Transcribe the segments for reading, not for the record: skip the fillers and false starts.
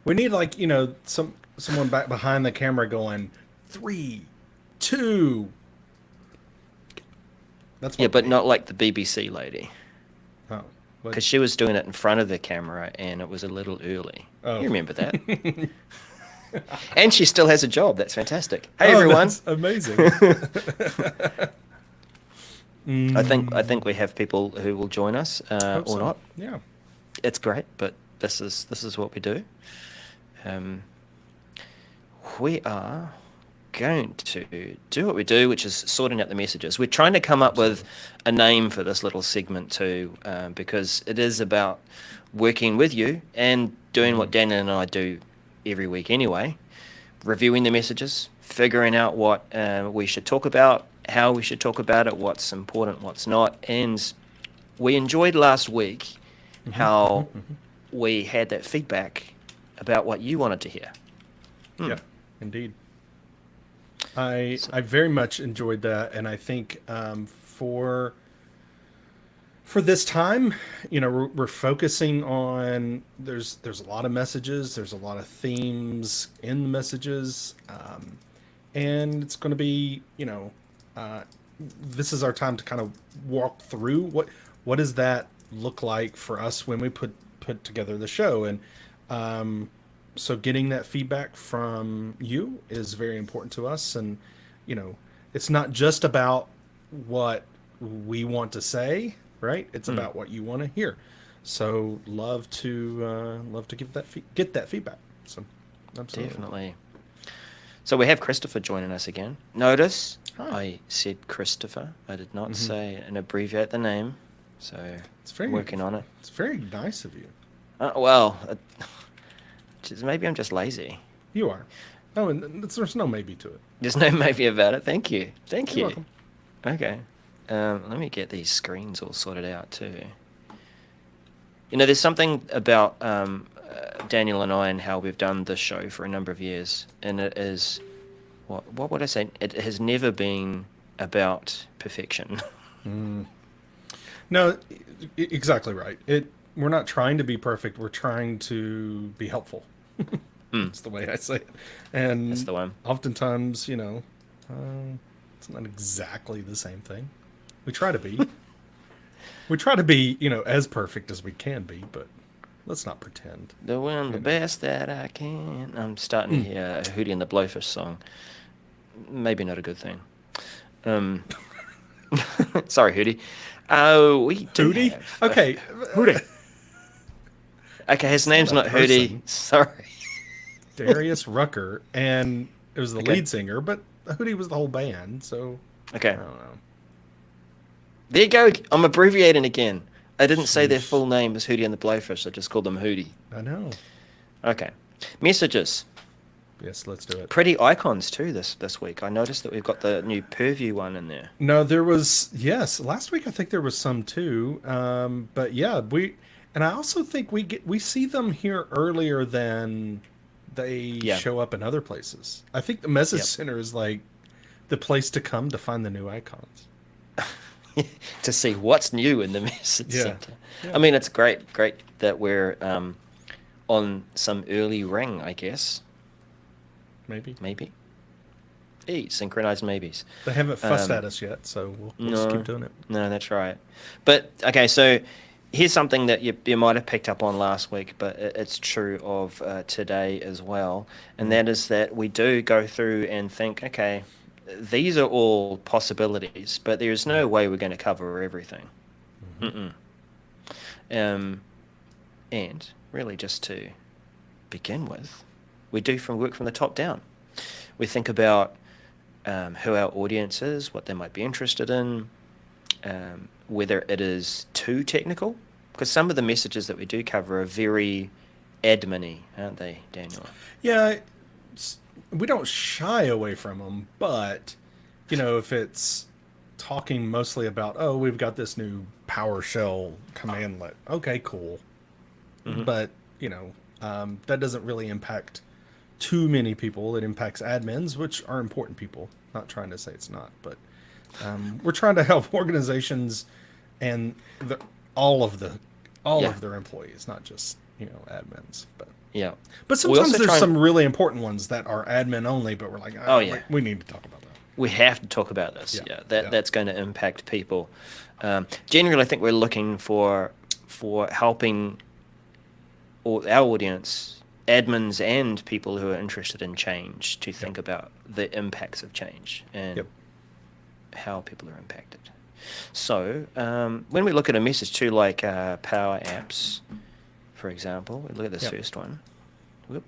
We need like someone back behind the camera going 3, 2. That's Yeah, what we but need. not like the BBC lady, Oh, but because she was doing it in front of the camera and it was a little early. oh, You remember that? And she still has a job. That's fantastic. Hey, oh, everyone. that's amazing. I think we have people who will join us Hope or so. not. Yeah. It's great, but this is what we do. Um, we are going to do what we do, which is sorting out the messages. We're trying to come up with Absolutely. a name for this little segment too, because it is about working with you and doing what Mm. Daniel and I do every week anyway, reviewing the messages, figuring out what we should talk about, how we should talk about it, what's important, what's not. And we enjoyed last week how we had that feedback about what you wanted to hear. Yeah, Hmm. indeed. I So, I very much enjoyed that, and I think for this time, we're focusing on there's a lot of messages, there's a lot of themes in the messages, and it's going to be uh, this is our time to kind of walk through what does that look like for us when we put together the show, and so getting that feedback from you is very important to us, and you know it's not just about what we want to say, right? It's hmm, about what you want to hear. So love to get that feedback. So absolutely. definitely. So we have Christopher joining us again. Notice Hi. I said Christopher. I did not Hmm. say and abbreviate the name. So It's I'm very working on it. it's very nice of you. Well, maybe I'm just lazy. You are. Oh, and there's no maybe to it. There's no maybe about it. Thank you. Thank You're you. welcome. Okay. Let me get these screens all sorted out too. There's something about Daniel and I and how we've done this show for a number of years, and it is what would I say? It has never been about perfection. Mm. No, exactly right. We're not trying to be perfect. We're trying to be helpful. Mm, That's the way I say it. that's And the one. oftentimes, it's not exactly the same thing. We try to be. We try to be, as perfect as we can be, but let's not pretend. Doing the You know. best that I can. I'm starting to hear a Hootie and the Blowfish song. Maybe not a good thing. Um, sorry, Hootie. We do Hootie? have Okay, Hootie. Okay, his it's not name's a not Hootie. person. Sorry. Darius Rucker, and it was the Okay. lead singer, but Hootie was the whole band, so I Okay. don't know. There you go. I'm abbreviating again. I didn't say their Sheesh. full name was Hootie and the Blowfish. I just called them Hootie. I know. Okay. Messages. Yes, let's do it. Pretty icons too this week. I noticed that we've got the new Purview one in there. No, there was yes. Last week I think there was some too. But yeah, and I also think we see them here earlier than they Yeah. show up in other places. I think the message Yep. center is like the place to come to find the new icons. To see what's new in the message Yeah, center. I yeah, mean, it's great that we're on some early ring, I guess. maybe Maybe. Synchronized maybes. they haven't fussed Um, at us yet, so we'll just keep no, doing it. no, that's right. But okay, so here's something that you might have picked up on last week, but it's true of today as well, and Mm-hmm. that is that we do go through and think, okay, these are all possibilities, but there's no way we're going to cover everything. Mm-hmm. Mm-mm. Um, and really, just to begin with, we do from work from the top down. We think about who our audience is, what they might be interested in, whether it is too technical, because some of the messages that we do cover are very admin-y, aren't they, Daniel? Yeah, it's, we don't shy away from them, but if it's talking mostly about, oh, we've got this new PowerShell commandlet. Okay, cool. Hmm. But that doesn't really impact too many people. It impacts admins, which are important people. Not trying to say it's not, but we're trying to help organizations and the, all of the all Yeah, of their employees, not just admins. But Yeah. But We sometimes also there's try and, some really important ones that are admin only, but we're like, oh yeah, we need to talk about that. we have to talk about this. Yeah, Yeah, yeah. that's going to impact people. Generally, I think we're looking for helping our audience, admins, and people who are interested in change to think about the impacts of change and Yep. how people are impacted. So when we look at a message too, like Power Apps, for example, we look at this Yep. first one. Whoop.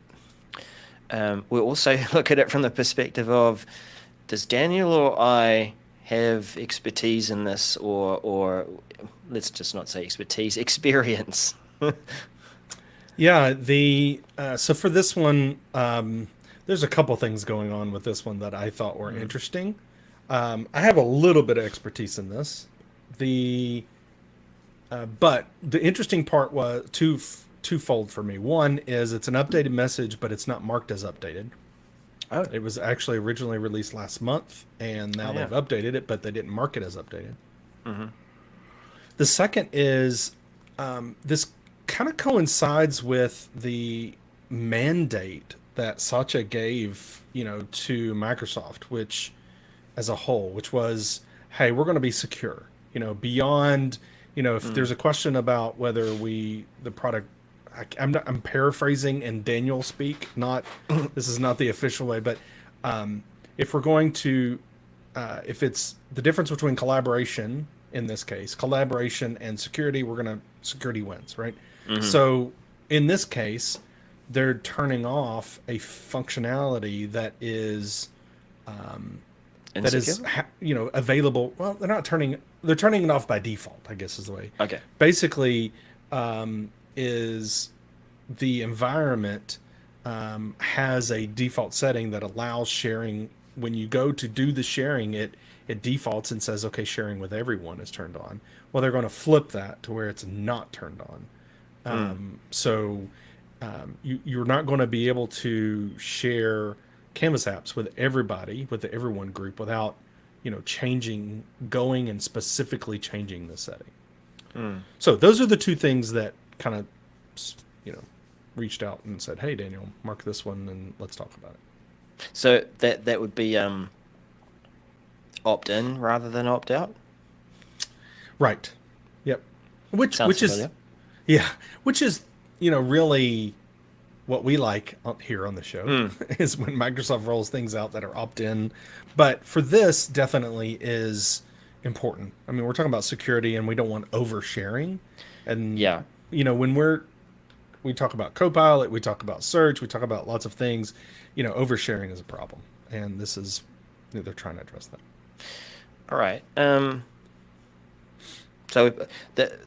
We also look at it from the perspective of, does Daniel or I have expertise in this, or let's just not say expertise, experience? Yeah, so for this one, there's a couple things going on with this one that I thought were interesting. I have a little bit of expertise in this. But the interesting part was twofold for me. One is it's an updated message, but it's not marked as updated. Oh, It was actually originally released last month, and now Oh, yeah. they've updated it, but they didn't mark it as updated. mm-hmm. The second is this kind of coincides with the mandate that Satya gave, to Microsoft, which as a whole, which was, hey, we're going to be secure, beyond, if there's a question about whether the product, I'm paraphrasing in Daniel speak, not, this is not the official way, but if we're going to, if it's the difference between collaboration, in this case, collaboration and security, security wins, right? So in this case, they're turning off a functionality that is Insecure? available. Well, they're turning it off by default, I guess is the way. Okay. Basically, is the environment has a default setting that allows sharing. When you go to do the sharing, it defaults and says, okay, sharing with everyone is turned on. Well, they're going to flip that to where it's not turned on. So you're not going to be able to share Canvas apps with everybody, with the everyone group, without going and specifically changing the setting. So those are the two things that kind of reached out and said, hey, Daniel, mark this one and let's talk about it. So that would be opt in rather than opt out. Right. Yep. Which Sounds is familiar. yeah, which is really what we like here on the show is when Microsoft rolls things out that are opt-in. But for this, definitely is important. I mean, we're talking about security, and we don't want oversharing. And Yeah. when we talk about Copilot, we talk about search, we talk about lots of things. Oversharing is a problem, and this is they're trying to address that. All right. So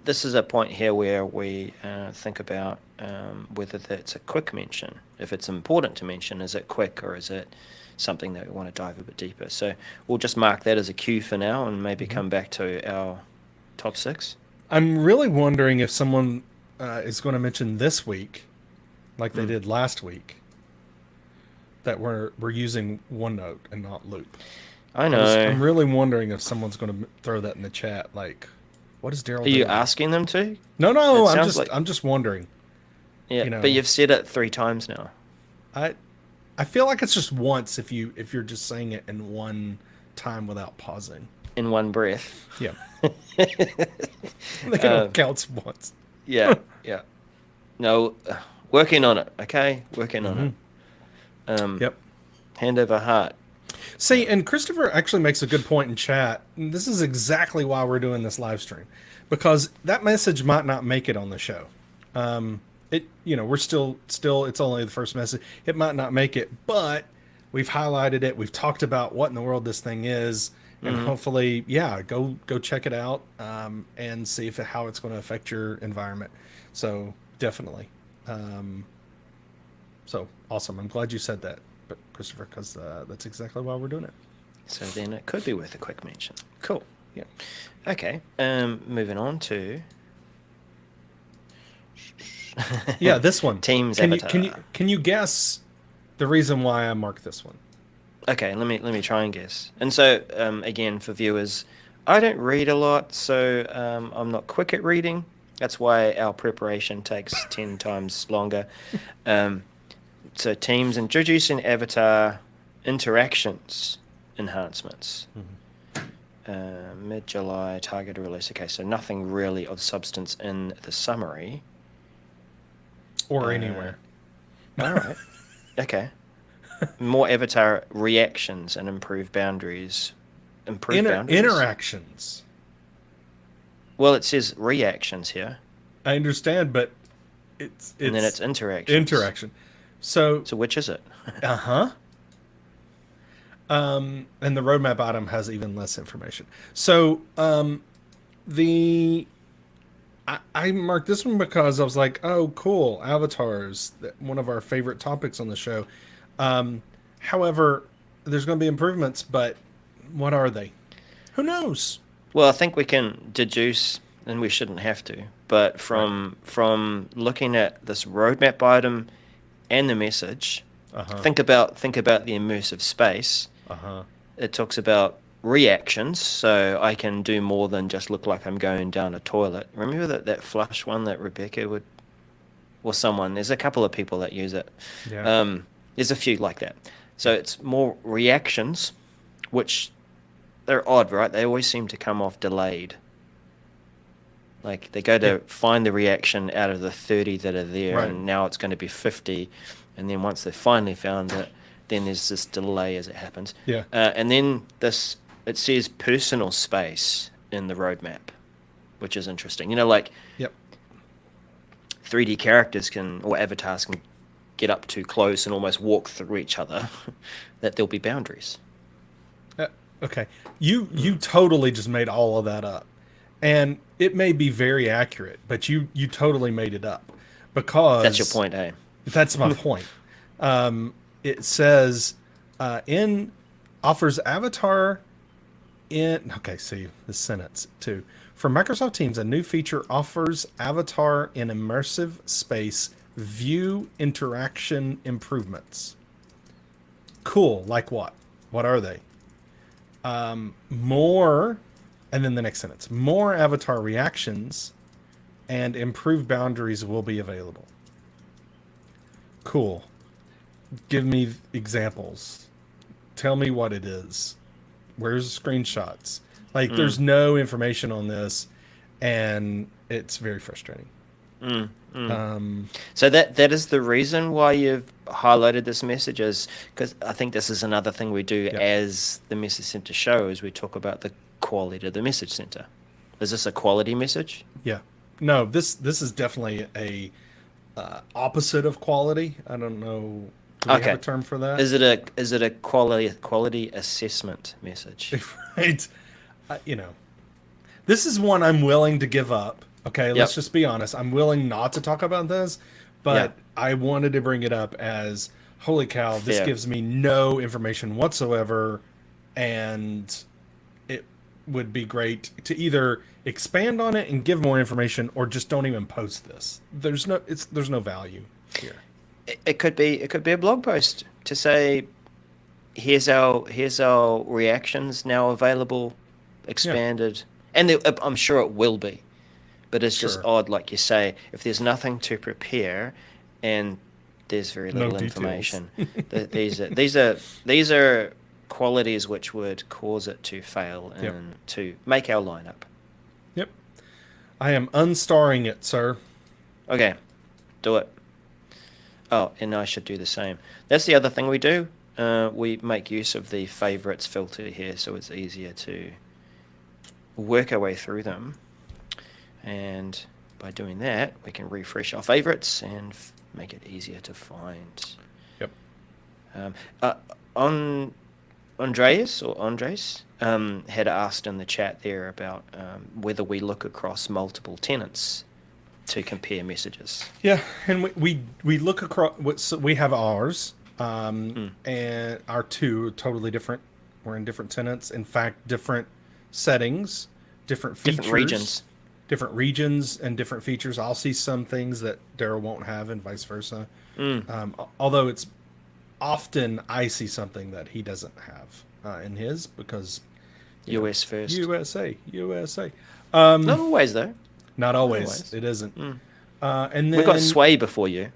this is a point here where we think about whether that's a quick mention. If it's important to mention, is it quick or is it something that we want to dive a bit deeper? So we'll just mark that as a cue for now and maybe come back to our top 6. I'm really wondering if someone is going to mention this week, like they did last week, that we're using OneNote and not Loop. I know. I'm really wondering if someone's going to throw that in the chat. Like, what is Daryl Are doing? you asking them to? No, It I'm sounds just like- I'm just wondering. Yeah, but you've said it 3 times now. I feel like it's just once if you're just saying it in one time without pausing. In one breath. Yeah. It only counts once. Yeah, yeah. No, working on it, okay? Working on it. Yep. Hand over heart. See, and Christopher actually makes a good point in chat. And this is exactly why we're doing this live stream, because that message might not make it on the show. We're still it's only the first message. It might not make it, but we've highlighted it. We've talked about what in the world this thing is, and hopefully, go check it out and see how it's going to affect your environment. So definitely, so awesome. I'm glad you said that, but Christopher, because that's exactly why we're doing it. So then it could be worth a quick mention. Cool. Yeah. Okay. Moving on to Yeah, this one. Teams Can Avatar. you guess the reason why I marked this one? Okay, let me try and guess. And so again, for viewers, I don't read a lot, so I'm not quick at reading. That's why our preparation takes 10 times longer. So Teams introducing avatar interactions enhancements. Mid-July target release. Okay, so nothing really of substance in the summary. Or anywhere. All right. Okay. More avatar reactions and improved boundaries. Interactions. Well, it says reactions here. I understand, but it's And then it's interactions. interaction. So which is it? and the roadmap item has even less information. So I marked this one because I was like, oh, cool, avatars, one of our favorite topics on the show. However, there's going to be improvements, but what are they? Who knows? Well, I think we can deduce, and we shouldn't have to, but from looking at this roadmap item and the message, think about the immersive space. It talks about reactions, so I can do more than just look like I'm going down a toilet. Remember that flush one that Rebecca would, or someone? There's a couple of people that use it. Yeah. There's a few like that. So it's more reactions, which they're odd, right? They always seem to come off delayed. Like they go to find the reaction out of the 30 that are there, Right. and now it's going to be 50. And then once they've finally found it, then there's this delay as it happens. Yeah. And then it says personal space in the roadmap, which is interesting. Like Yep. 3D characters or avatars can get up too close and almost walk through each other, that there'll be boundaries. Okay. You totally just made all of that up. And it may be very accurate, but you totally made it up because That's your point, eh? That's my point. It says offers avatar in see this sentence too. For Microsoft Teams, a new feature offers avatar in immersive space view interaction improvements. Cool. Like what? What are they? More, and then the next sentence, more avatar reactions and improved boundaries will be available. Cool. Give me examples. Tell me what it is. Where's the screenshots? Like, there's no information on this, and it's very frustrating. So that is the reason why you've highlighted this message, is because I think this is another thing we do as the Message Center show, is we talk about the quality of the Message Center. Is this a quality message? Yeah. No, this is definitely a opposite of quality. I don't know. Do we have a term for that? Is it a quality assessment message? Right. This is one I'm willing to give up. Okay, let's just be honest. I'm willing not to talk about this, but I wanted to bring it up as, holy cow, this gives me no information whatsoever, and it would be great to either expand on it and give more information, or just don't even post this. There's no value here. It could be a blog post to say, here's our reactions now available, expanded, and I'm sure it will be. But it's just odd, like you say, if there's nothing to prepare and there's very little information. These are qualities which would cause it to fail and to make our lineup. Yep. I am unstarring it, sir. Okay, do it. Oh, and I should do the same. That's the other thing we do. We make use of the favorites filter here, so it's easier to work our way through them. And by doing that, we can refresh our favorites and make it easier to find. Yep. Andres had asked in the chat there about whether we look across multiple tenants to compare messages. Yeah, and we look across. So we have ours, and our two are totally different. We're in different tenants. In fact, different settings, different features. Different regions and different features. I'll see some things that Daryl won't have, and vice versa. Although it's often I see something that he doesn't have in his, because US first. USA. Not always though. Not always. Always. It isn't. Mm. And We got then Sway before you.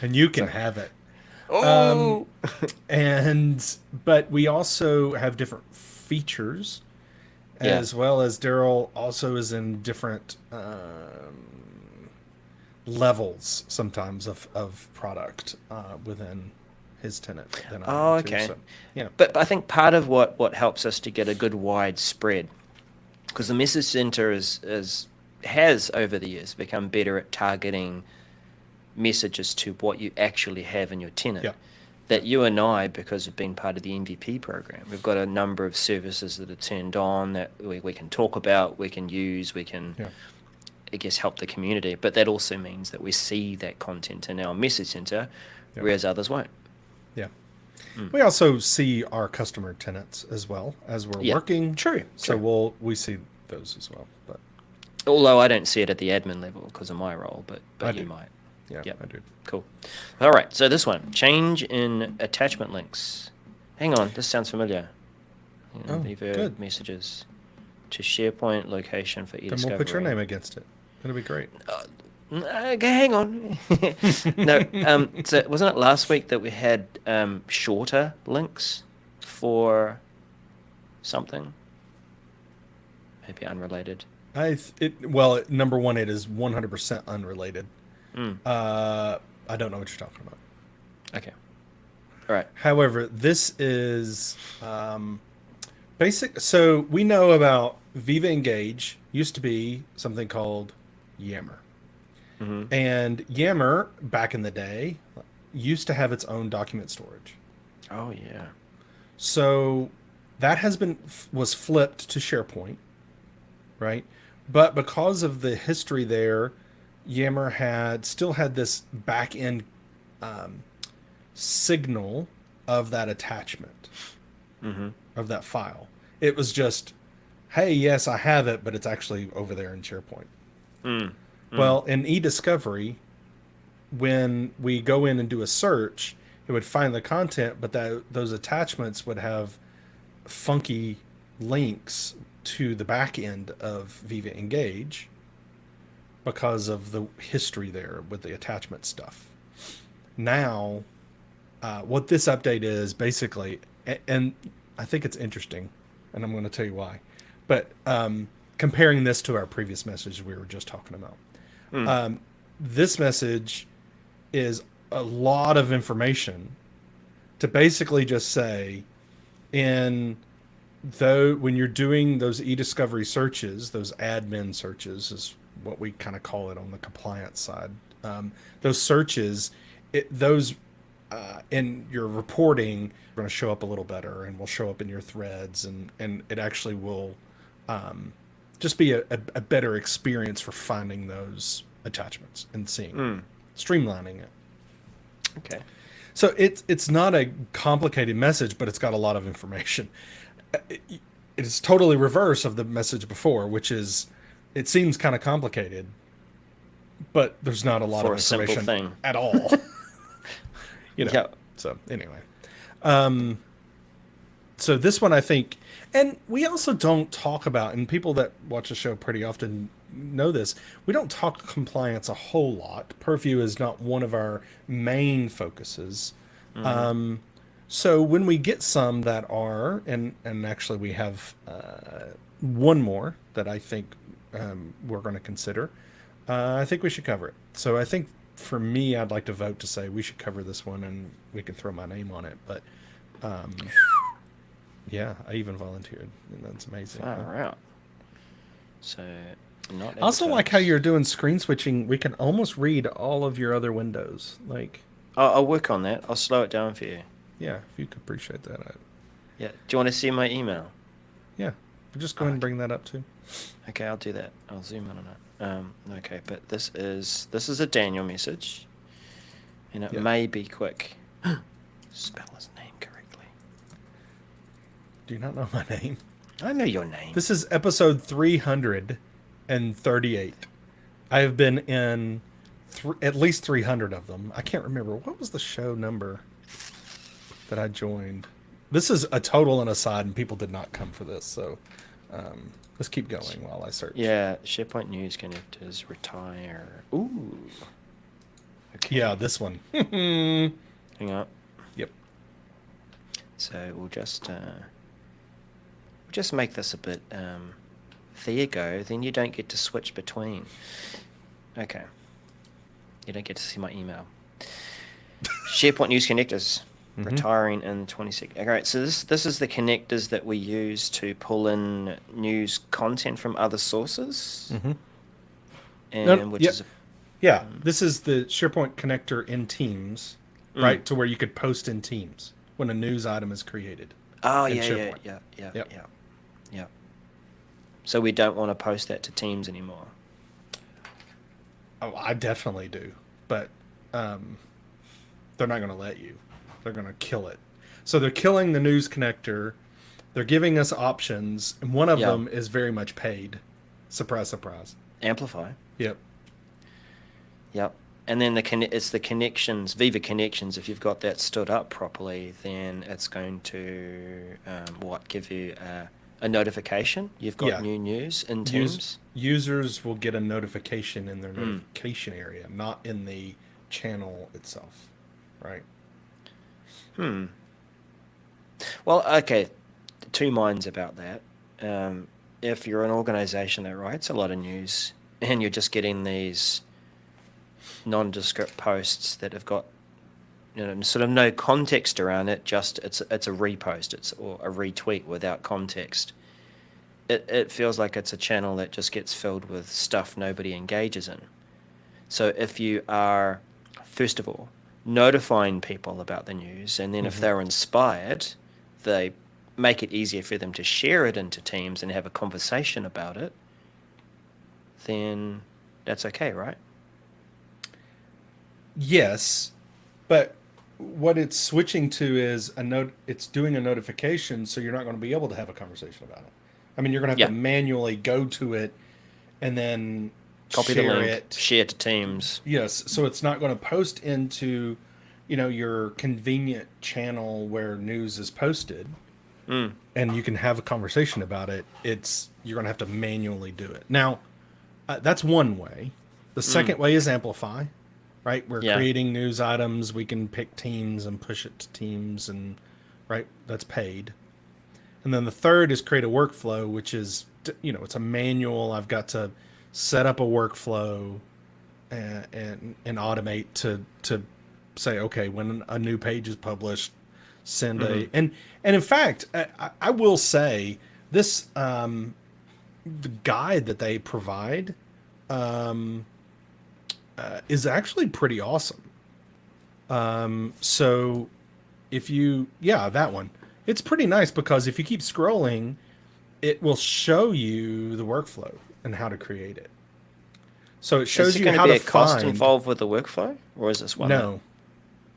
and you can have it. Oh, But we also have different features, Yeah. as well as Daryl also is in different levels sometimes of product within his tenant than I Oh, am too. okay. So, yeah. But I think part of what helps us to get a good wide spread, because the message center has over the years become better at targeting messages to what you actually have in your tenant. Yeah. That you and I, because we've been part of the MVP program, we've got a number of services that are turned on that we can talk about, we can use, we can, Yeah. I guess, help the community. But that also means that we see that content in our message center, Yeah. whereas others won't. Yeah. We also see our customer tenants as well as we're Yeah. working. True. So True. we see those as well. But Although I don't see it at the admin level because of my role, but I you do. might. yeah, Yep. I do. Cool. All right. So this one, change in attachment links. Hang on, this sounds familiar. Oh, Vivo good. messages to SharePoint location for Then e-discovery. we'll put your name against it. It'll be great. Okay, hang on. No, so wasn't it last week that we had shorter links for something? Maybe unrelated. Number one, it is 100% unrelated. Mm. I don't know what you're talking about. Okay. All right. However, this is basic. So we know about Viva Engage used to be something called Yammer. Mm-hmm. And Yammer, back in the day, used to have its own document storage. Oh yeah. So that was flipped to SharePoint, right? But because of the history there, Yammer still had this back end signal of that attachment, Mm-hmm. of that file. It was just, hey, yes, I have it, but it's actually over there in SharePoint. Mm. Well, in eDiscovery, when we go in and do a search, it would find the content, but those attachments would have funky links to the back end of Viva Engage because of the history there with the attachment stuff. Now, what this update is basically, and I think it's interesting, and I'm going to tell you why, but comparing this to our previous message we were just talking about. This message is a lot of information to basically just say, when you're doing those eDiscovery searches, those admin searches is what we kind of call it on the compliance side. Those searches, in your reporting, are going to show up a little better and will show up in your threads, and it actually will just be a better experience for finding those attachments and seeing, streamlining it. Okay. So it's not a complicated message, but it's got a lot of information. It's totally reverse of the message before, which is it seems kind of complicated, but there's not a lot For of a simple information thing. at all. Yeah. So anyway, so this one I think, and we also don't talk about, and people that watch the show pretty often know this, we don't talk compliance a whole lot. Purview is not one of our main focuses. So when we get some that are, and actually we have one more that I think we're going to consider, I think we should cover it. So I think for me, I'd like to vote to say we should cover this one, and we can throw my name on it. But yeah, I even volunteered, and that's amazing. Far out. So, not I also like how advertised. you're doing screen switching. We can almost read all of your other windows. Like, I'll work on that. I'll slow it down for you. yeah, if you could appreciate that. Yeah. Do you want to see my email? Yeah, just go ahead and bring that up too. Okay, I'll do that. I'll zoom in on it. Okay, but this is a Daniel message, and it Yeah. may be quick. Spell his name correctly. Do you not know my name? I know your name. This is episode 338. I have been in at least 300 of them. I can't remember. What was the show number that I joined? This is a total and aside, and people did not come for this, so Let's keep going while I search. Yeah, SharePoint News connectors retire. Ooh. Okay. Yeah, this one. Hang on. Yep. So we'll just make this a bit. There you go. Then you don't get to switch between. Okay. You don't get to see my email. SharePoint News connectors retiring in 26. Okay, so this is the connectors that we use to pull in news content from other sources, and which is Yeah, this is the SharePoint connector in Teams, right? To where you could post in Teams when a news item is created. oh in yeah, SharePoint. yeah. So we don't want to post that to Teams anymore. Oh, I definitely do, but they're not going to let you. They're going to kill it. So they're killing the news connector. They're giving us options, and one of them is very much paid. Surprise, surprise. Amplify. Yep. Yep. And then it's the connections, Viva Connections. If you've got that stood up properly, then it's going to give you a notification. You've got new news in Teams. Users will get a notification in their notification area, not in the channel itself, right? Well, okay, two minds about that. If you're an organization that writes a lot of news and you're just getting these nondescript posts that have got sort of no context around it, just it's a repost, or a retweet without context. It feels like it's a channel that just gets filled with stuff nobody engages in. So if you are, first of all, notifying people about the news, and then if they're inspired, they make it easier for them to share it into Teams and have a conversation about it, then that's okay, right? Yes, but what it's switching to is it's doing a notification, so you're not going to be able to have a conversation about it. I mean, you're going to have to manually go to it and then copy share the link, it. share to Teams. Yes, so it's not going to post into, your convenient channel where news is posted, and you can have a conversation about it. You're going to have to manually do it. Now, that's one way. The second way is Amplify, right? We're creating news items. We can pick Teams and push it to Teams, and right, that's paid. And then the third is create a workflow, which is, it's a manual. I've got to set up a workflow and automate to say, okay, when a new page is published, send and in fact, I will say this, the guide that they provide is actually pretty awesome. So if that one, it's pretty nice, because if you keep scrolling, it will show you the workflow and how to create it. So it shows you how to find. Is there going to be a cost involved with the workflow, or is this one? No.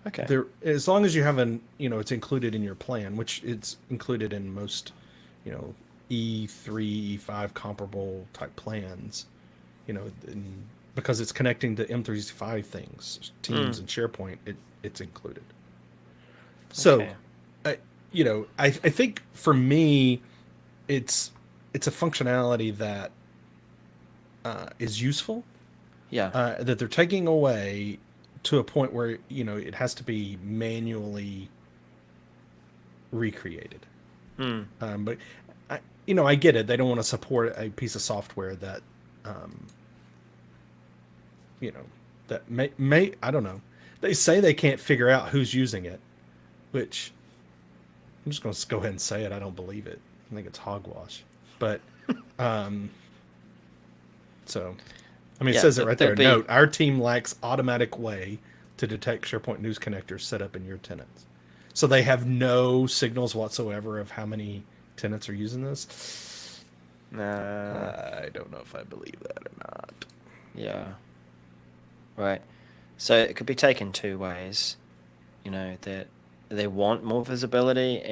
Okay. As long as you have it's included in your plan, which it's included in most, E3, E5 comparable type plans, because it's connecting to M365 things, Teams and SharePoint, it's included. So, I think for me, it's a functionality that is useful. Yeah. That they're taking away to a point where it has to be manually recreated. But I get it. They don't want to support a piece of software that that may I don't know. They say they can't figure out who's using it, which I'm just going to go ahead and say it. I don't believe it. I think it's hogwash. But so I mean, it says it right there. Note, our team lacks automatic way to detect SharePoint News connectors set up in your tenants. So they have no signals whatsoever of how many tenants are using this. I don't know if I believe that or not. Yeah. Right. So it could be taken two ways. That they want more visibility,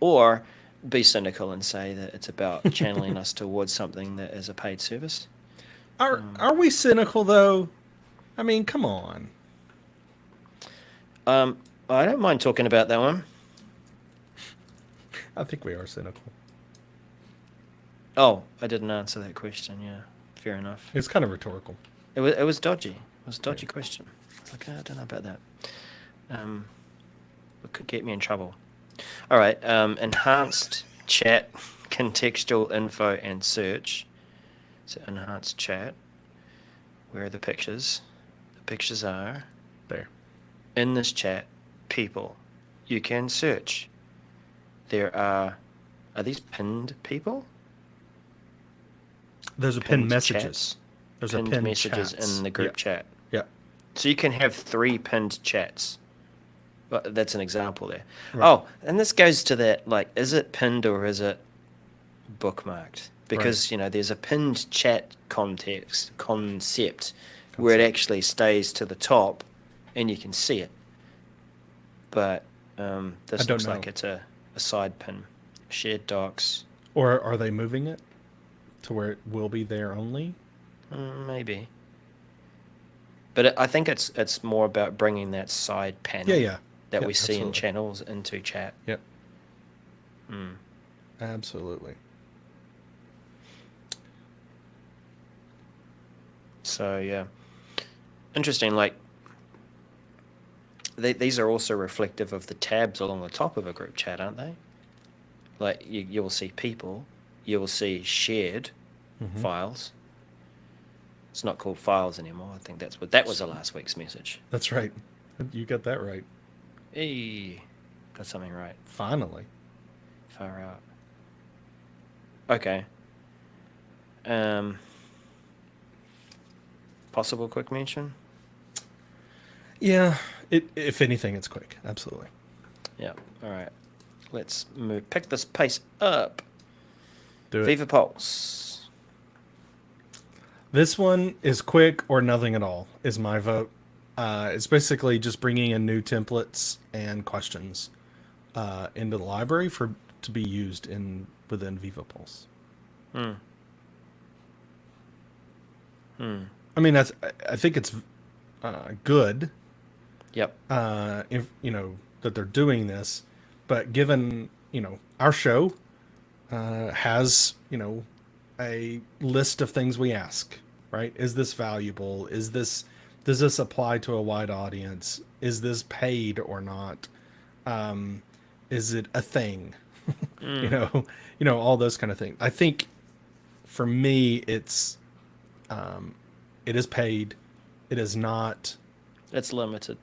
or be cynical and say that it's about channeling us towards something that is a paid service. Are we cynical though? I mean, come on. I don't mind talking about that one. I think we are cynical. Oh, I didn't answer that question. Yeah, fair enough. It's kind of rhetorical. It was dodgy. It was a dodgy Yeah. question. I was like, I don't know about that. It could get me in trouble. All right. Enhanced chat, contextual info, and search. So enhanced chat. Where are the pictures? The pictures are There. in this chat. People, you can search. There are these pinned people? There's a pinned messages. chats? There's Pinned a pinned messages chats. in the group Yeah. chat. Yeah. So you can have 3 pinned chats. Well, that's an example there. Right. Oh, and this goes to that, like, is it pinned or is it bookmarked? Because, there's a pinned chat concept where it actually stays to the top and you can see it. But this don't looks like know. it's a side pin. Shared docs, Or are they moving it to where it will be there only? maybe. But I think it's more about bringing that side panel Yeah. that Yeah, we see in absolutely. channels into chat. Yep. Mm. Absolutely. So yeah, interesting. Like these are also reflective of the tabs along the top of a group chat, aren't they? Like you will see people, you will see shared Mhm. files. It's not called files anymore. I think that was the last week's message. That's right. You got that right. Hey, got something right. Finally. Far out. Okay. Possible quick mention? Yeah. If anything, it's quick. Absolutely. Yeah. All right. Let's pick this pace up. Do it. Viva Pulse. This one is quick or nothing at all, is my vote. It's basically just bringing in new templates and questions into the library to be used within Viva Pulse. I mean, I think it's good. Yep. If that they're doing this, but given our show has a list of things we ask, right? Is this valuable? Does this apply to a wide audience? Is this paid or not? Is it a thing? All those kind of things. I think for me, it is paid. It is not. It's limited.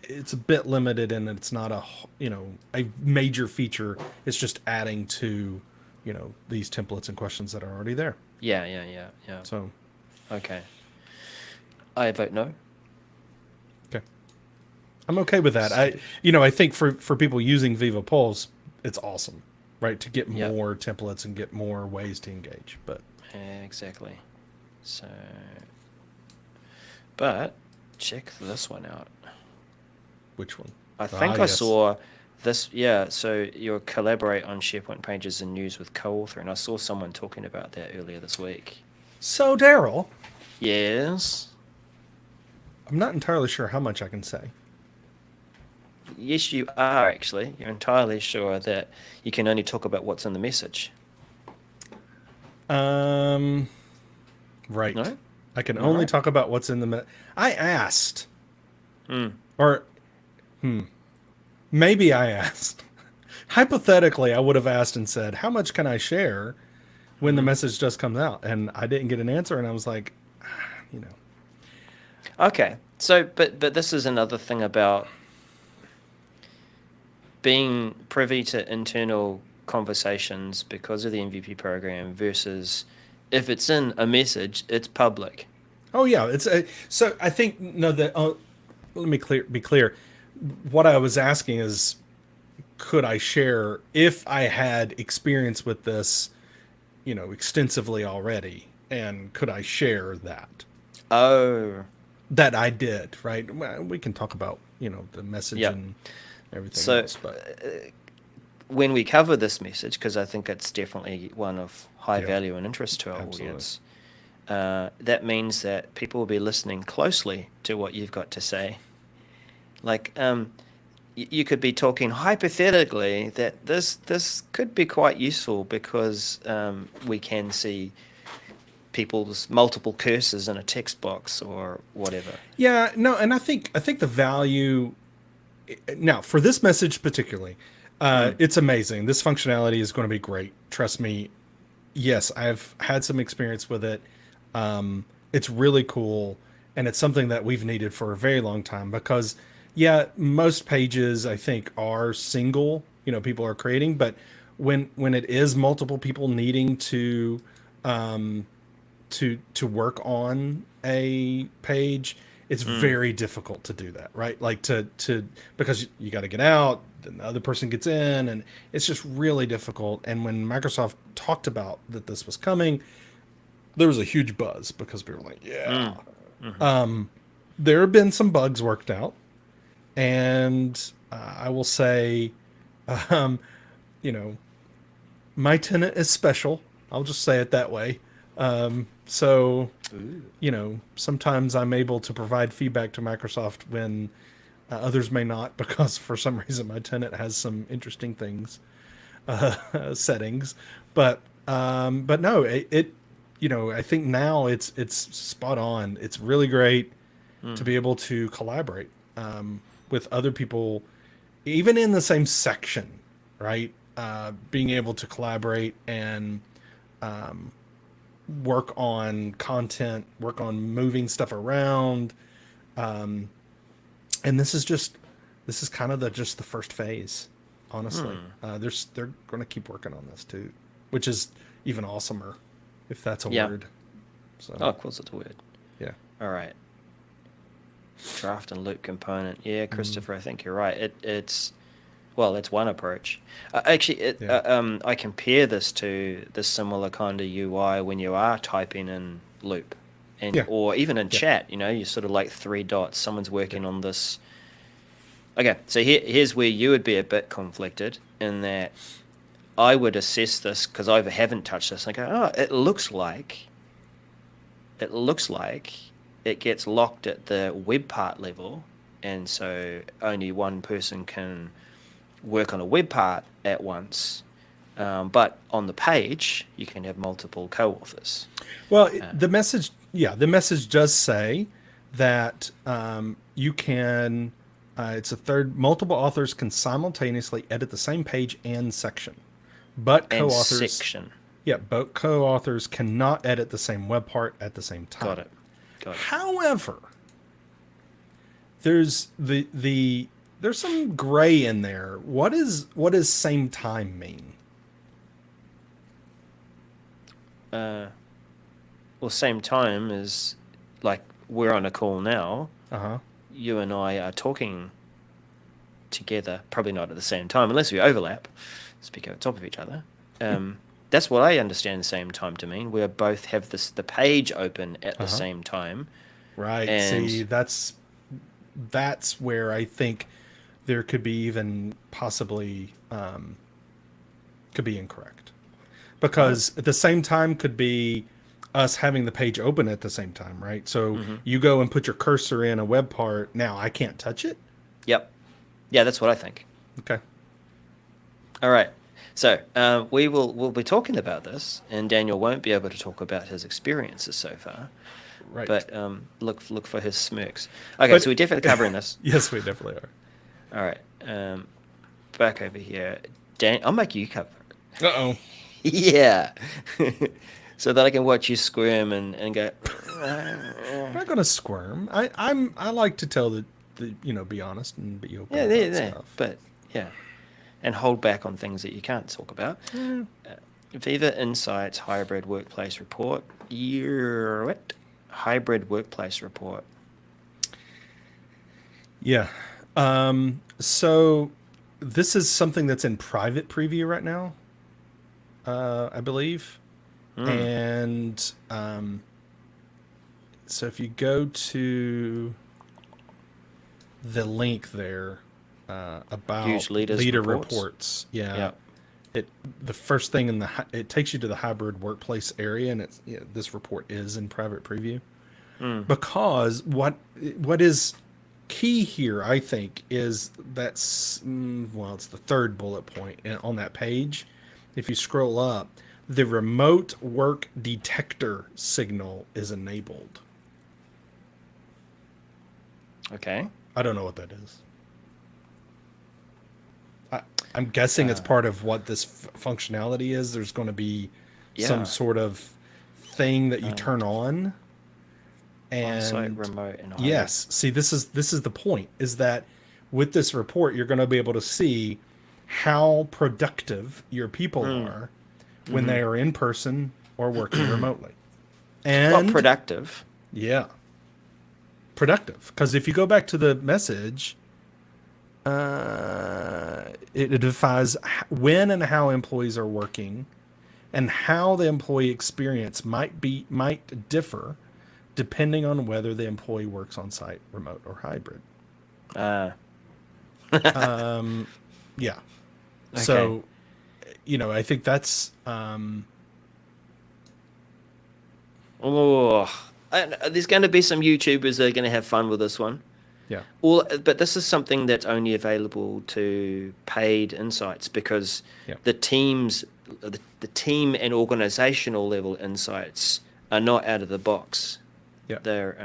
It's a bit limited, and it's not a major feature. It's just adding to these templates and questions that are already there. Yeah. So Okay. I vote no. okay, I'm okay with that. I think for people using Viva Pulse, it's awesome, right? To get Yep. more templates and get more ways to engage. But Exactly. So, but check this one out. which one? I think I Yes. saw this. Yeah. So you collaborate on SharePoint pages and news with co-author, and I saw someone talking about that earlier this week. So Daryl, Yes. I'm not entirely sure how much I can say. Yes, you are actually. You're entirely sure that you can only talk about what's in the message. Right. No? I can All only right. talk about what's in the. I asked, or, maybe I asked. Hypothetically, I would have asked and said, "How much can I share?" When the message just comes out, and I didn't get an answer, and I was like, Okay. So, but this is another thing about being privy to internal conversations because of the MVP program versus if it's in a message, it's public. oh yeah, it's so. I think no, that let me be clear. What I was asking is, could I share if I had experience with this, extensively already, and could I share that? Oh, That I did, right? Well, we can talk about the message Yep. and everything So, else, but when we cover this message, because I think it's definitely one of high Yeah. value and interest to our Absolutely. audience, that means that people will be listening closely to what you've got to say. Like, you could be talking hypothetically that this could be quite useful because we can see people's multiple cursors in a text box or whatever. Yeah, no, and I think the value now for this message particularly, it's amazing. This functionality is going to be great. Trust me. Yes, I've had some experience with it. It's really cool, and it's something that we've needed for a very long time because, yeah, most pages I think are single. You know, people are creating, but when it is multiple people needing to work on a page, it's very difficult to do that, right? Like to because you got to get out, then the other person gets in, and it's just really difficult. And when Microsoft talked about that this was coming, there was a huge buzz because people were like, yeah. There have been some bugs worked out, and I will say, um, you know, my tenant is special. I'll just say it that way. So, you know, sometimes I'm able to provide feedback to Microsoft when others may not, because for some reason my tenant has some interesting things, settings. But no, you know, I think now it's spot on. It's really great to be able to collaborate with other people, even in the same section, right? Being able to collaborate and work on content, work on moving stuff around, and this is kind of just the first phase, honestly. They're going to keep working on this too, which is even awesomer, if that's a word. So Oh, of course it's a word. yeah. All right. Draft and loop component. Yeah, Christopher, I think you're right. It's one approach. Actually, Yeah. I compare this to the similar kind of UI when you are typing in loop, and Yeah. or even in Yeah. chat. You know, you sort of like three dots. Someone's working on this. Okay, so here's where you would be a bit conflicted in that I would assess this because I haven't touched this. And I go, oh, it looks like it gets locked at the web part level, and so only one person can work on a web part at once. But on the page, you can have multiple co-authors. Well, the message does say that you can. It's a third. Multiple authors can simultaneously edit the same page and section, but And co-authors. section. Yeah, but co-authors cannot edit the same web part at the same time. Got it. However, there's there's some gray in there. What does same time mean? Well, same time is like we're on a call now. Uh-huh. You and I are talking together, probably not at the same time, unless we overlap, speak over top of each other. That's what I understand the same time to mean. We both have the page open at the same time. Right. And See, that's where I think there could be even possibly could be incorrect. Because at the same time could be us having the page open at the same time, right? So you go and put your cursor in a web part. Now I can't touch it. Yep. Yeah, that's what I think. Okay. All right. So we'll be talking about this, and Daniel won't be able to talk about his experiences so far. Right. But look for his smirks. Okay, so we're definitely covering this. Yes, we definitely are. All right. Back over here. I'll make you cover it. Uh-oh. Yeah. So that I can watch you squirm and go. I'm not gonna squirm. I like to tell the be honest and be open Yeah, about yeah. stuff. But yeah, and hold back on things that you can't talk about. Viva Insights Hybrid Workplace Report. What? Hybrid Workplace Report. Yeah. So this is something that's in private preview right now, I believe. And so if you go to the link there about Use leaders reports, Yeah. the first thing it takes you to the hybrid workplace area, and this report is in private preview because what is key here, I think, is well, it's the third bullet point on that page. If you scroll up, the remote work detector signal is enabled. Okay. I don't know what that is. I'm guessing it's part of what this functionality is. There's going to be some sort of thing that you turn on. On-site, And remote, and hybrid. yes, see, this is the point, is that with this report, you're going to be able to see how productive your people are when they are in person or working remotely. And Well, productive. yeah, productive. Because if you go back to the message, it defines when and how employees are working, and how the employee experience might differ depending on whether the employee works on site, remote, or hybrid. Uh, Yeah. Okay. So, I think that's there's going to be some YouTubers that are going to have fun with this one. yeah. But this is something that's only available to paid insights, because Yeah. the team and organizational level insights are not out of the box. Yeah. They're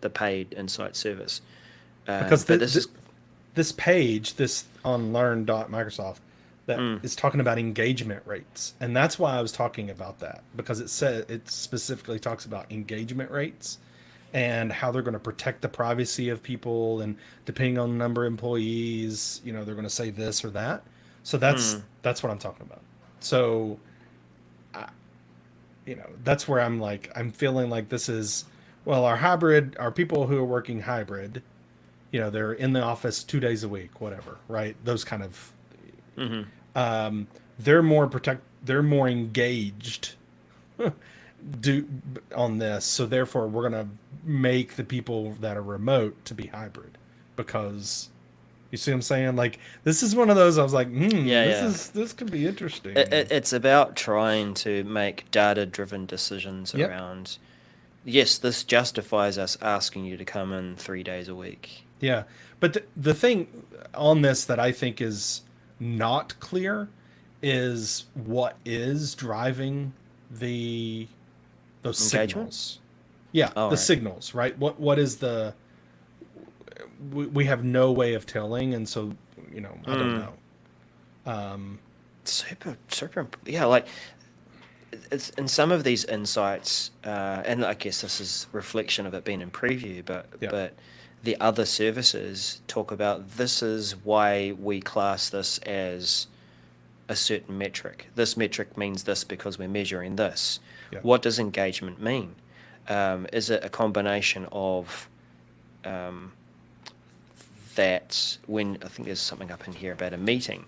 the paid insight service. Because but this is this page, this on learn.microsoft, that is talking about engagement rates. And that's why I was talking about that, because it specifically talks about engagement rates and how they're going to protect the privacy of people, and depending on the number of employees, they're going to say this or that. So that's what I'm talking about. So that's where I'm feeling like this is, well, our people who are working hybrid, they're in the office 2 days a week, whatever, right? Those kind of, they're more engaged on this. So therefore we're going to make the people that are remote to be hybrid, because you see what I'm saying? Like, this is one of those, I was like, this could be interesting. it's about trying to make data-driven decisions Yep. around. Yes, this justifies us asking you to come in 3 days a week. Yeah, but the thing on this that I think is not clear is what is driving those Engagement? signals. Yeah, Oh, the right. signals, right? What is the? We have no way of telling, and so I don't know. Super. Yeah, like it's in some of these insights, and I guess this is reflection of it being in preview, but Yeah. but the other services talk about, this is why we class this as a certain metric. This metric means this because we're measuring this. Yeah. What does engagement mean? Is it a combination of that when, I think there's something up in here about a meeting.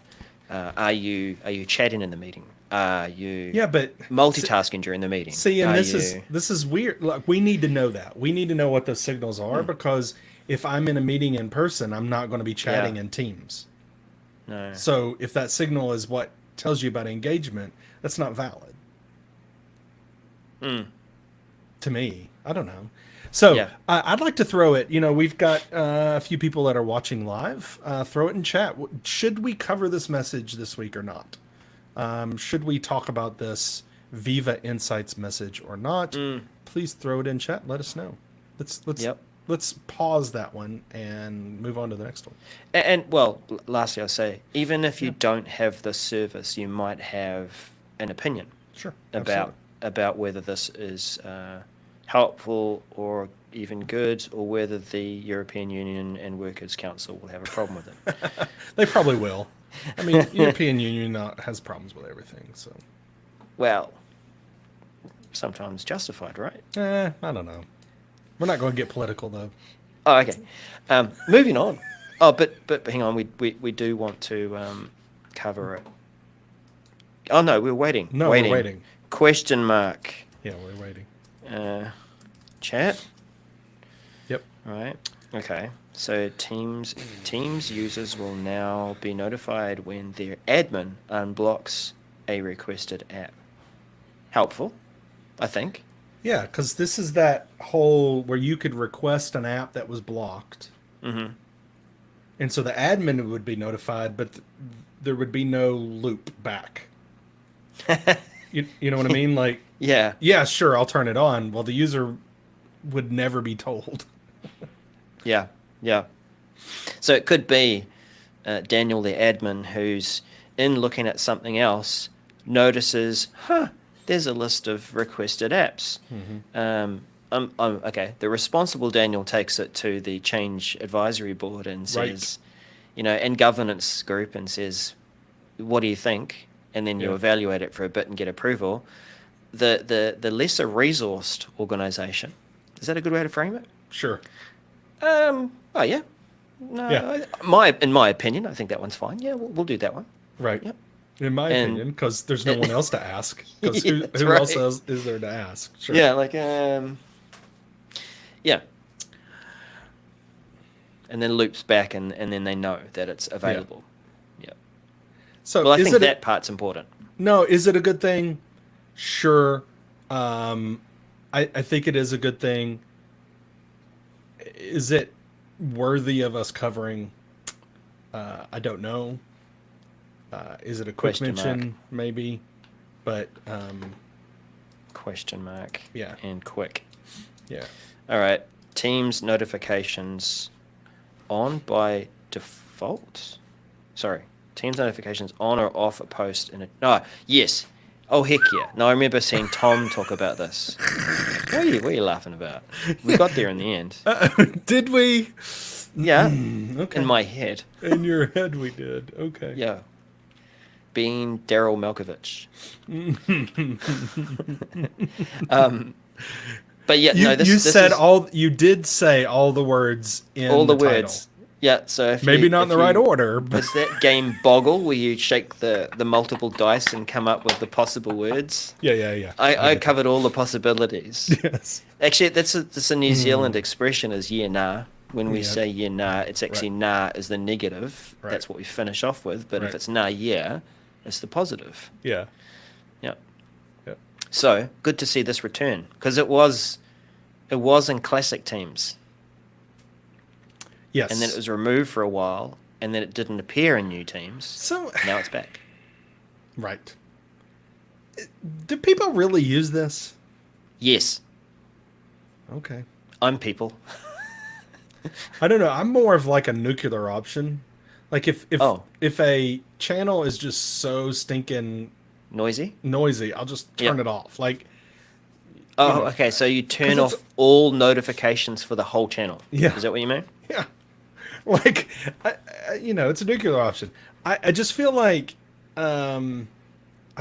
Are you chatting in the meeting? Are you Yeah, but multitasking during the meeting? see, and Are this is weird. Like, we need to know that. We need to know what those signals are, because if I'm in a meeting in person, I'm not going to be chatting Yeah. in Teams. No. So if that signal is what tells you about engagement, that's not valid. To me, I don't know. So Yeah. I'd like to throw it. We've got a few people that are watching live. Throw it in chat. Should we cover this message this week or not? Should we talk about this Viva Insights message or not? Please throw it in chat. Let us know. Yep. Let's pause that one and move on to the next one. And well, lastly, I'll say, even if you don't have this service, you might have an opinion Sure. about whether this is helpful or even good, or whether the European Union and Workers' Council will have a problem with it. They probably will. I mean, European Union has problems with everything, so. Well, sometimes justified, right? I don't know. We're not going to get political, though. Oh, okay. Moving on. Oh, but hang on. We do want to cover it. Oh no, we're waiting. No, we're waiting. Question mark. Yeah, we're waiting. Chat. Yep. Right. Okay. So Teams users will now be notified when their admin unblocks a requested app. Helpful, I think. Yeah, because this is that whole where you could request an app that was blocked, And so the admin would be notified, but there would be no loop back. You know what I mean? Like, Yeah. yeah, sure, I'll turn it on. Well, the user would never be told. Yeah. Yeah. So it could be Daniel, the admin, who's in looking at something else, notices, there's a list of requested apps. Okay, the responsible Daniel takes it to the change advisory board and says, and governance group, and says, what do you think? And then you Yeah. evaluate it for a bit and get approval. The lesser resourced organization, is that a good way to frame it? Sure. Oh yeah. No, Yeah. in my opinion, I think that one's fine. Yeah, we'll do that one. Right. Yep. In my And- opinion, because there's no one else to ask. Because Yeah, who that's else right. is there to ask? Sure. Yeah, like yeah. And then loops back, and then they know that it's available. Yeah. So Well, I is think it that part's important. no? Is it a good thing? Sure. I think it is a good thing. Is it worthy of us covering? I don't know. Is it a quick Question mention? mark. Maybe. But Question mark. Yeah. And quick. yeah. All right. Teams notifications on by default. Sorry. Teams notifications on or off a post in a. No. Yes. Oh heck yeah! No, I remember seeing Tom talk about this. What are you laughing about? We got there in the end. Did we? Yeah. Okay. In my head. In your head, we did. Okay. Yeah. Being Daryl Malkovich. But yeah, You, no. This you this said is all. You did say all the words in all the title. words. Yeah. So if Maybe you, not in if the right you- order, but Is that game Boggle, where you shake the multiple dice and come up with the possible words? yeah. I get covered all the possibilities. that. Yes. Actually, that's a New Zealand expression, is yeah nah. When we Yeah. say yeah nah, it's actually Right. nah is the negative. Right. That's what we finish off with. But if Right. it's nah yeah, it's the positive. Yeah. Yeah. Yeah. So good to see this return, because it was in classic teams, Yes. and then it was removed for a while, and then it didn't appear in new teams. So Now it's back. right. Do people really use this? Yes, Okay. I'm people. I don't know. I'm more of like a nuclear option. Like if Oh. if a channel is just so stinking Noisy. noisy, I'll just turn Yeah. it off. Like Oh, know, okay. So you turn 'cause off it's- all notifications for the whole channel. Yeah. Is that what you mean? yeah, like it's a nuclear option. I just feel like I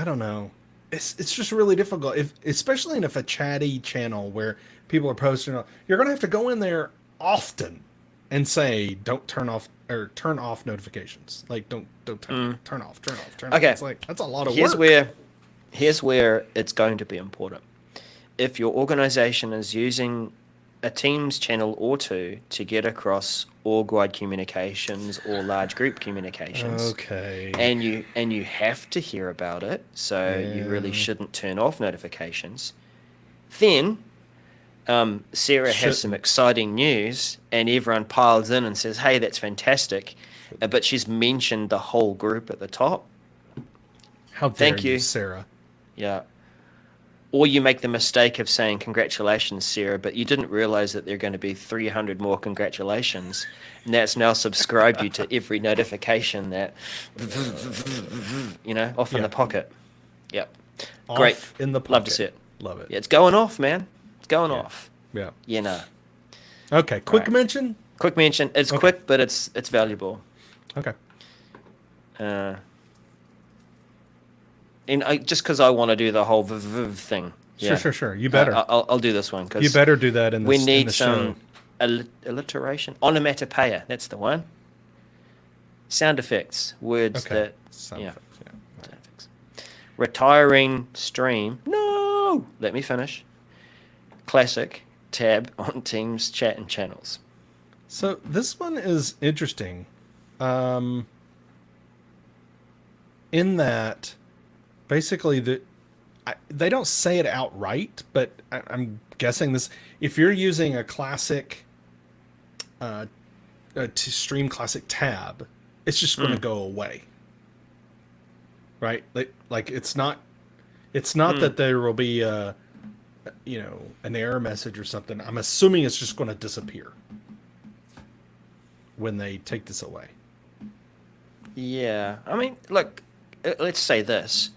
don't know. It's just really difficult if especially if a chatty channel where people are posting. You're gonna have to go in there often and say don't turn off or turn off notifications. Like don't turn off. Okay. It's like that's a lot of Here's work. here's where it's going to be important. If your organization is using a Teams channel or two to get across org-wide communications or large group communications, Okay. and you have to hear about it, so you really Yeah. shouldn't turn off notifications, then Sarah has some Shouldn't. exciting news, and everyone piles in and says, hey, that's fantastic, but she's mentioned the whole group at the top. How dare Thank you. Sarah. Yeah. Or you make the mistake of saying congratulations, Sarah, but you didn't realize that there are going to be 300 more congratulations, and that's now subscribed you to every notification that off in Yeah. the pocket. Yep. Off Great. in the pocket. Love to see it. Love it. Yeah, it's going off, man. It's going Yeah. off. Yeah. Yeah, nah. Okay. Quick Right. mention. Quick mention. It's Okay. quick, but it's valuable. Okay. Just because I want to do the whole thing. Yeah. Sure. You better. I'll do this one because You better do that in we this, in need the some show. alliteration. Onomatopoeia. That's the one. Sound effects. Words Okay. that. Sound yeah. effects, yeah. Sound effects. Retiring stream. No. Let me finish. Classic tab on Teams chat and channels. So this one is interesting, in that basically they don't say it outright, but I'm guessing this. If you're using a classic Stream Classic tab, it's just going to go away, right? Like it's not that there will be a an error message or something. I'm assuming it's just going to disappear when they take this away. Yeah, I mean, look, let's say this.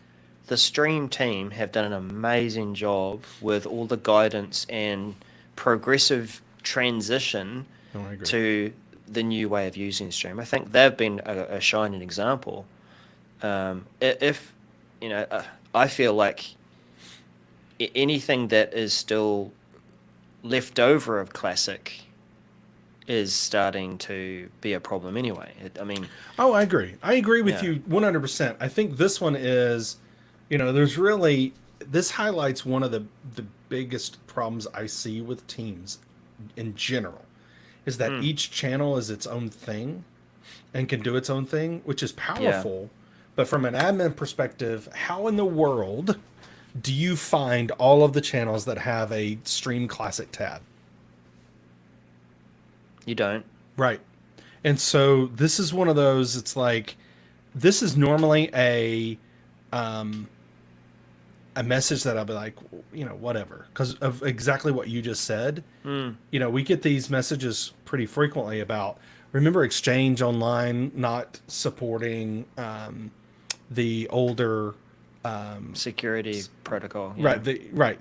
The stream team have done an amazing job with all the guidance and progressive transition Oh, I agree. to the new way of using stream. I think they've been a shining example. If, I feel like anything that is still left over of Classic is starting to be a problem anyway. I mean, Oh, I agree. I agree with Yeah. you 100%. I think this one is, there's really, this highlights one of the biggest problems I see with teams in general is that each channel is its own thing and can do its own thing, which is powerful. But from an admin perspective, how in the world do you find all of the channels that have a Stream Classic tab? you don't. Right. And so this is one of those, it's like, this is normally a message that I'll be like, whatever, because of exactly what you just said. We get these messages pretty frequently about, remember Exchange Online not supporting the older Security protocol. right.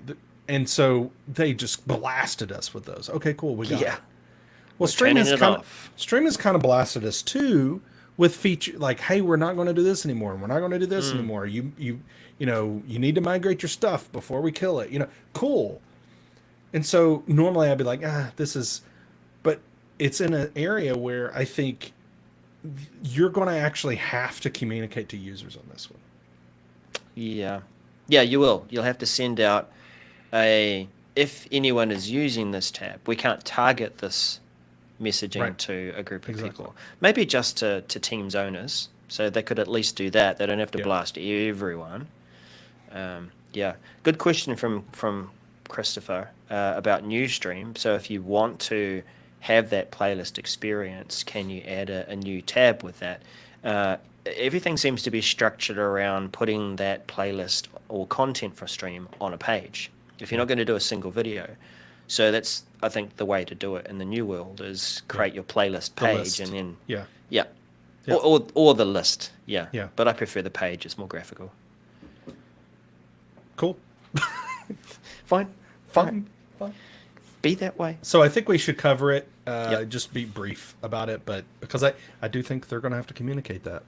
And so they just blasted us with those. Okay, cool, we got it. Yeah. Well, We're Stream turning has it kind off. of Stream has kind of blasted us too with feature like, hey, we're not going to do this anymore. And we're not going to do this anymore. You need to migrate your stuff before we kill it. Cool. And so normally I'd be like, but it's in an area where I think you're going to actually have to communicate to users on this one. Yeah. Yeah, you will. You'll have to send out if anyone is using this tab, we can't target this messaging Right. to a group of Exactly. people. Maybe just to Teams owners, so they could at least do that. They don't have to Yeah. blast everyone. Yeah, good question from Christopher about new stream. So if you want to have that playlist experience, can you add a new tab with that? Everything seems to be structured around putting that playlist or content for stream on a page. If you're not going to do a single video, so that's, I think, the way to do it in the new world is create your playlist The page list. and then Yeah. yeah, Yeah. or the list. Yeah, Yeah. But I prefer the page; it's more graphical. Cool. Fine. Fine. Be that way. So I think we should cover it. Yep. Just be brief about it, but because I do think they're going to have to communicate that.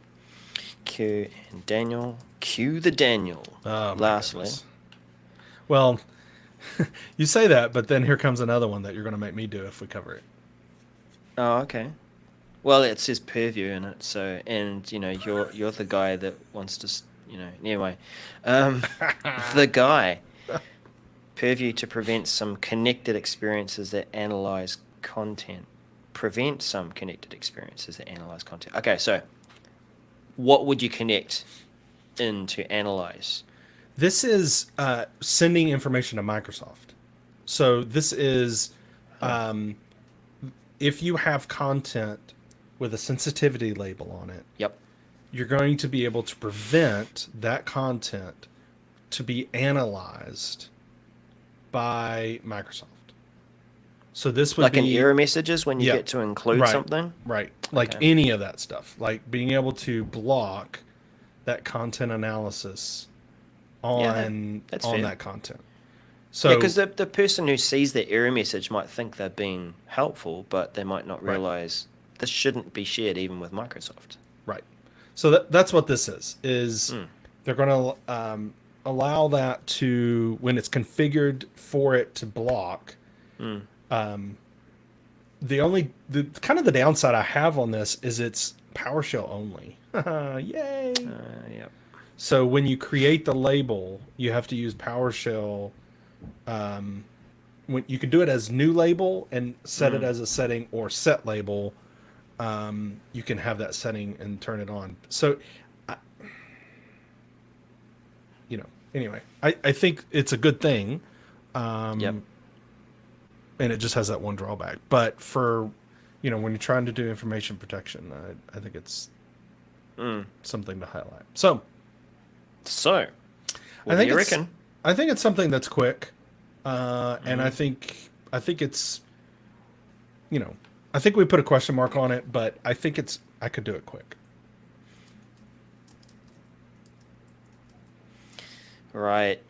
Q and Daniel. Cue the Daniel. Oh, my Lastly, goodness. Well, you say that, but then here comes another one that you're going to make me do if we cover it. oh okay. Well, it says purview in it, so and you're the guy that wants to anyway. The guy purview to prevent some connected experiences that analyze content. Prevent some connected experiences that analyze content. Okay, so what would you connect in to analyze? This is sending information to Microsoft. So this is if you have content with a sensitivity label on it, Yep. you're going to be able to prevent that content to be analyzed by Microsoft. So this would Like be in error messages when you Yeah. get to include Right. something? right, like Okay. any of that stuff, like being able to block that content analysis on that's on fair. that content. So Yeah, because the person who sees the error message might think they're being helpful, but they might not Right. realize this shouldn't be shared even with Microsoft. right, so that's what this is they're going to allow that to, when it's configured for it to block. The kind of the downside I have on this is it's PowerShell only. Yay! Yep. So when you create the label, you have to use PowerShell. When you can do it as new label and set it as a setting, or set label, you can have that setting and turn it on. So, anyway, I think it's a good thing. Yep. And it just has that one drawback. But for you know, when you're trying to do information protection, I think it's Mm. something to highlight. So So, what I do think you it's reckon? I think it's something that's quick, and Mhm. I think it's, you know, I think we put a question mark on it, but I think I could do it quick. Right.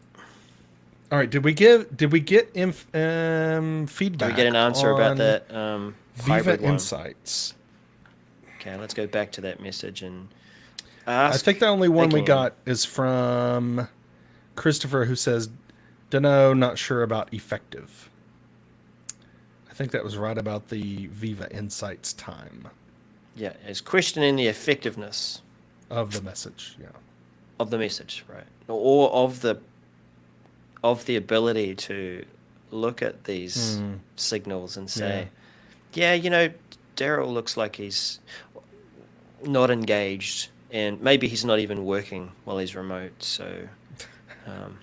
All right. Did we get Do we get feedback an answer about on that Viva hybrid one? Insights? Okay, let's go back to that message and I ask think the only one we again. got is from Christopher, who says, "Dunno, not sure about effective." I think that was right about the Viva Insights time Yeah, is questioning the effectiveness of the message. Yeah. of the message, right? Or of the ability to look at these Hmm. signals and Yeah. say, yeah, you know, Daryl looks like he's not engaged, and maybe he's not even working while he's remote. So um,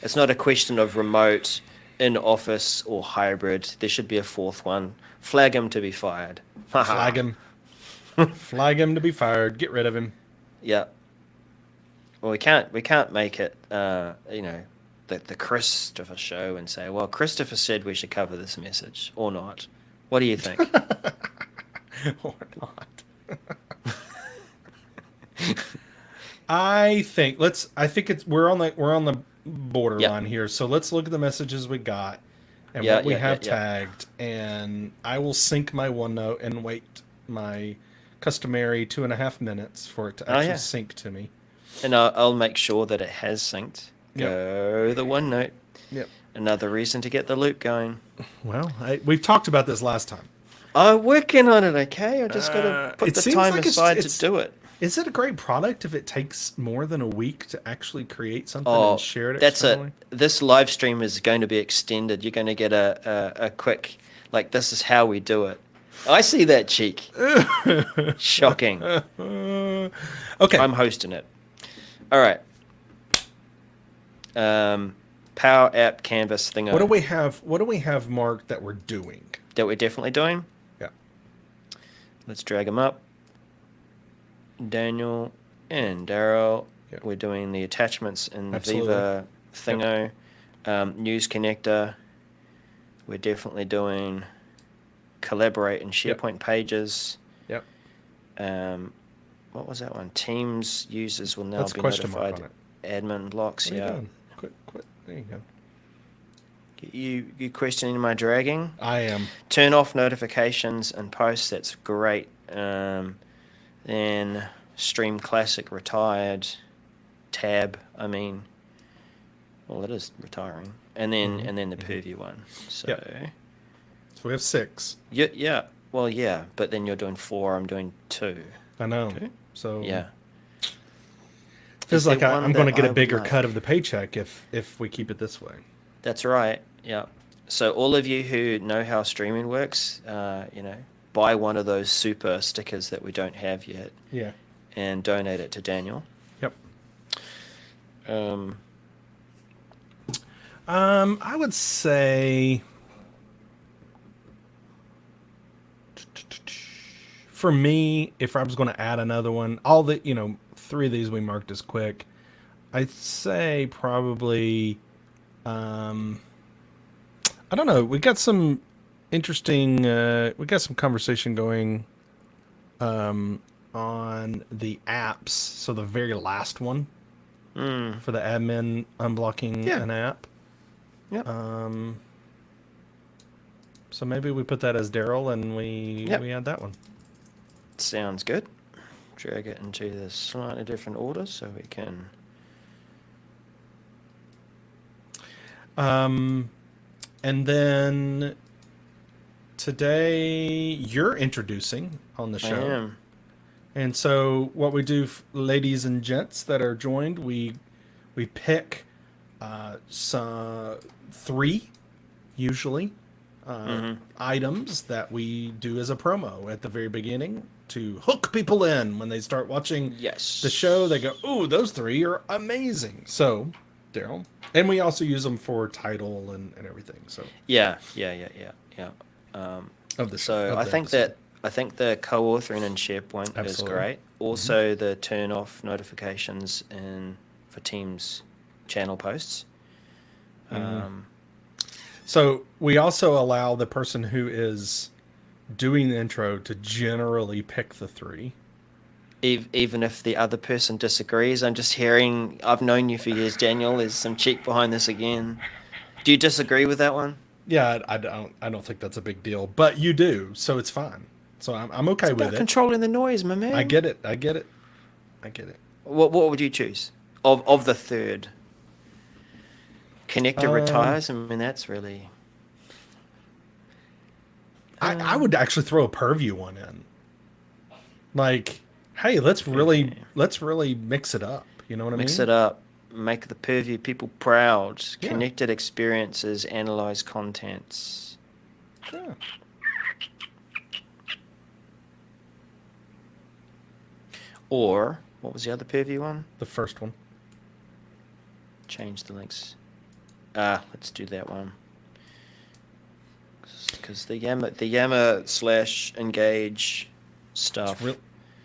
it's not a question of remote, in office, or hybrid. There should be a fourth one. Flag him to be fired. Flag Haha. him. Flag him to be fired. Get rid of him. Yeah. Well, we can't make it, the Christopher show and say, well, Christopher said we should cover this message or not. What do you think? Or not. I think we're on the Yeah. borderline here. So let's look at the messages we got and Yeah, what we yeah, yeah, have yeah. tagged, and I will sync my OneNote and wait my customary 2.5 minutes for it to Oh, actually yeah. sync to me. And I'll make sure that it has synced. Yep. Go the OneNote. Yep. Another reason to get the loop going. Well, we've talked about this last time. I'm working on it, okay? I just got to put It the seems time like aside it's to do it. Is it a great product if it takes more than a week to actually create something Oh, and share it that's externally? it. This live stream is going to be extended. You're going to get a quick, like, this is how we do it. I see that cheek. Shocking. Okay. I'm hosting it. All right. Power App Canvas thing What do we have? What do we have marked that we're doing? that we're definitely doing. Yeah. Let's drag them up. Daniel and Daryl. Yep. We're doing the attachments in the Absolutely. Viva thingo. News connector. We're definitely doing collaborate and SharePoint pages. Yep. What was that one? Teams users will now That's a be question mark notified. on it. Admin blocks. What are you Yeah. doing? Quit. There you go. You questioning my dragging? I am. Turn off notifications and posts. That's great. Then Stream Classic retired. Tab. I mean, well, it is retiring. And then the Purview one. So Yep. So we have 6. yeah. Well, yeah. But then you're doing 4. I'm doing 2. I know. Okay. So Yeah. feels Is there like one I'm going to that get I a would bigger like? cut of the paycheck if we keep it this way. That's right. Yeah. So all of you who know how streaming works, buy one of those super stickers that we don't have yet Yeah. and donate it to Daniel. Yep. Um, I would say for me, if I was going to add another one, all the 3 of these we marked as quick. I'd say probably, I don't know. We got some interesting. We got some conversation going on the apps. So the very last one for the admin unblocking Yeah. an app. Yep. So maybe we put that as Daryl and we Yep. add that one. Sounds good. Drag it into the slightly different order so we can. And then today you're introducing on the I show. am. And so what we do, ladies and gents that are joined, we pick some 3 usually items that we do as a promo at the very beginning to hook people in when they start watching Yes. the show. They go, "Ooh, those 3 are amazing." So, Daryl, and we also use them for title and everything. So Yeah. Of the So of I the think episode. I think the co-authoring in SharePoint is Absolutely. great. Also, the turn off notifications for Teams channel posts. Um, So we also allow the person who is doing the intro to generally pick the three. even if the other person disagrees, I'm just hearing. I've known you for years, Daniel. There's some cheek behind this again. Do you disagree with that one? Yeah, I don't think that's a big deal, but you do, so it's fine. So I'm okay It's with about it. controlling the noise, my man. I get it. I get it. I get it. What would you choose of the third? Connector retires. I mean, that's really. I would actually throw a purview one in. Like, hey, let's really mix it up. You know what I mean? Mix it up, make the purview people proud. Yeah. Connected experiences, analyze contents. Yeah. Or what was the other purview one? The first one. Change the links. Let's do that one. Because the Yammer / engage stuff. It's real.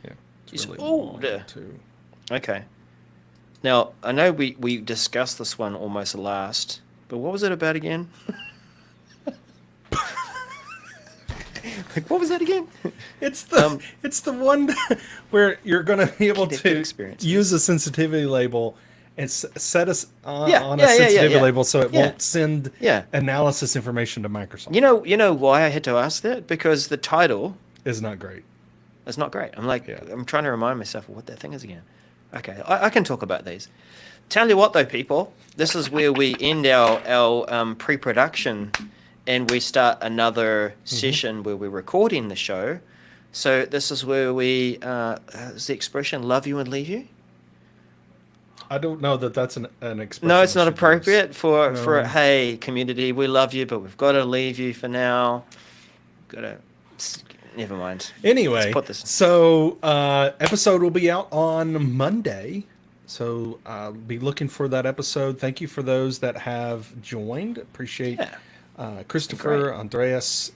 Yeah. It's really old. long, too. Okay. Now I know we discussed this one almost last, but what was it about again? Like, what was that again? It's the one where you're going to be able Connected to experiences. use a sensitivity label and set us on Yeah, a sensitivity yeah. label so it Yeah. won't send Yeah. analysis information to Microsoft. You know why I had to ask that? Because the title Is not great. is not great. I'm like, Yeah. I'm trying to remind myself of what that thing is again. Okay, I can talk about these. Tell you what, though, people, this is where we end our pre-production, and we start another session where we're recording the show. So this is where we is the expression "love you and leave you." I don't know that that's an expression. No, it's we not should appropriate use. for No. hey community, we love you, but we've got to leave you for now. Got to. Never mind. Anyway, Let's put this. so episode will be out on Monday. So be looking for that episode. Thank you for those that have joined. Appreciate Christopher, Great. Andreas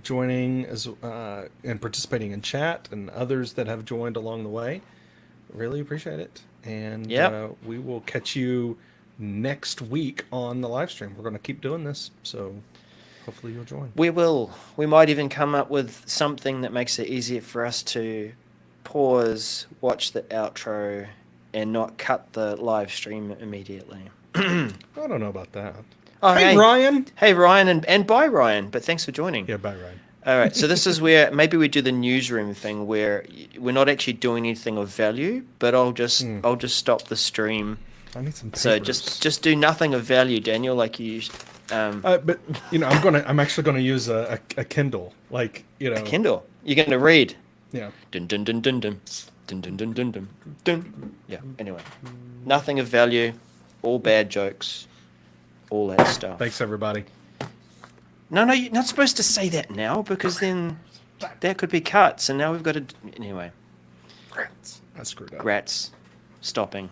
joining and participating in chat, and others that have joined along the way. Really appreciate it. And Yep. we will catch you next week on the live stream. We're going to keep doing this, so hopefully you'll join. We will. We might even come up with something that makes it easier for us to pause, watch the outro, and not cut the live stream immediately. I don't know about that. Oh, hey, Ryan. Hey, Ryan, and bye, Ryan. But thanks for joining. Yeah, bye, Ryan. All right, so this is where maybe we do the newsroom thing where we're not actually doing anything of value, but I'll just stop the stream. I need some papers. So just do nothing of value, Daniel, like you. But I'm actually gonna use a Kindle, like A Kindle. You're going to read. Yeah. Dun dun dun dun dun dun dun dun dun dun dun. Yeah. Anyway, nothing of value, all bad jokes, all that stuff. Thanks, everybody. No, you're not supposed to say that now because then that could be cut. So now we've got to anyway. Rats. I screwed up. Rats, stopping.